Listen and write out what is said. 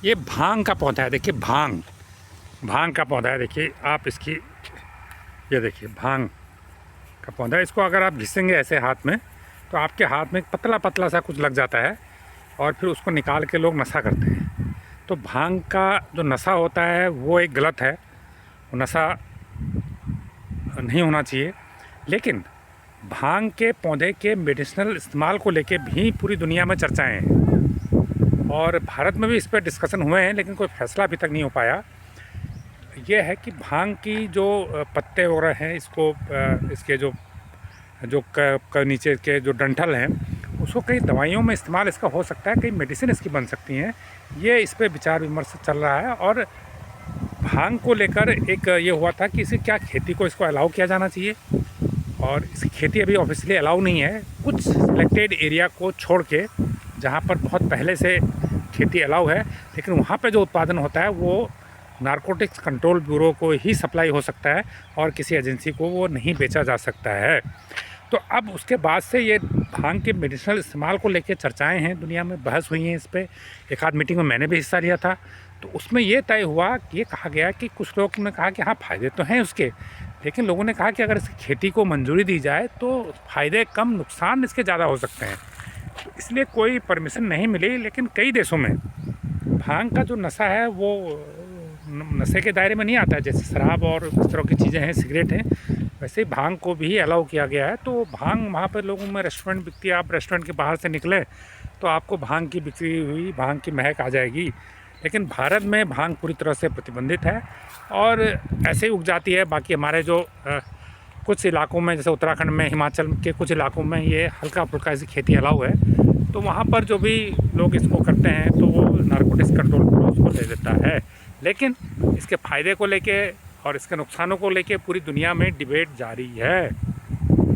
ये भांग का पौधा है। देखिए भांग भांग का पौधा है। देखिए आप इसकी, ये देखिए भांग का पौधा है। इसको अगर आप घिसेंगे ऐसे हाथ में तो आपके हाथ में पतला पतला सा कुछ लग जाता है और फिर उसको निकाल के लोग नशा करते हैं। तो भांग का जो नशा होता है वो एक गलत है, वो नशा नहीं होना चाहिए। लेकिन भांग के पौधे के मेडिसिनल इस्तेमाल को लेके भी पूरी दुनिया में चर्चाएं हैं और भारत में भी इस पर डिस्कशन हुए हैं, लेकिन कोई फैसला अभी तक नहीं हो पाया। ये है कि भांग की जो पत्ते वगैरह हैं, इसको इसके जो जो नीचे के जो डंठल हैं उसको कई दवाइयों में इस्तेमाल इसका हो सकता है, कई मेडिसिन इसकी बन सकती हैं। ये इस पर विचार विमर्श चल रहा है। और भांग को लेकर एक ये हुआ था कि इसे क्या खेती को इसको अलाउ किया जाना चाहिए, और इसकी खेती अभी ऑफिशियली अलाउ नहीं है। कुछ सिलेक्टेड एरिया को छोड़ के जहाँ पर बहुत पहले से खेती अलाउ है, लेकिन वहाँ पे जो उत्पादन होता है वो नारकोटिक्स कंट्रोल ब्यूरो को ही सप्लाई हो सकता है और किसी एजेंसी को वो नहीं बेचा जा सकता है। तो अब उसके बाद से ये भांग के मेडिसिनल इस्तेमाल को लेकर चर्चाएं हैं, दुनिया में बहस हुई हैं इस पर। एक आध मीटिंग में मैंने भी हिस्सा लिया था, तो उसमें ये तय हुआ कि ये कहा गया कि कुछ लोगों ने कहा कि हाँ फ़ायदे तो हैं उसके, लेकिन लोगों ने कहा कि अगर इसकी खेती को मंजूरी दी जाए तो फ़ायदे कम, नुकसान इसके ज़्यादा हो सकते हैं। तो इसलिए कोई परमिशन नहीं मिली। लेकिन कई देशों में भांग का जो नशा है वो नशे के दायरे में नहीं आता है। जैसे शराब और इस तरह की चीज़ें हैं, सिगरेट हैं, वैसे ही भांग को भी अलाउ किया गया है। तो भांग वहाँ पर लोगों में रेस्टोरेंट बिकती है, आप रेस्टोरेंट के बाहर से निकले तो आपको भांग की बिक्री हुई, भांग की महक आ जाएगी। लेकिन भारत में भांग पूरी तरह से प्रतिबंधित है और ऐसे ही उग जाती है। बाकी हमारे जो कुछ इलाकों में, जैसे उत्तराखंड में, हिमाचल के कुछ इलाकों में ये हल्का फुल्का ऐसी खेती अलाउ है। तो वहाँ पर जो भी लोग इसको करते हैं तो वो नारकोटिक्स कंट्रोल ब्यूरो उसको दे देता है। लेकिन इसके फ़ायदे को लेके और इसके नुकसानों को लेके पूरी दुनिया में डिबेट जारी है।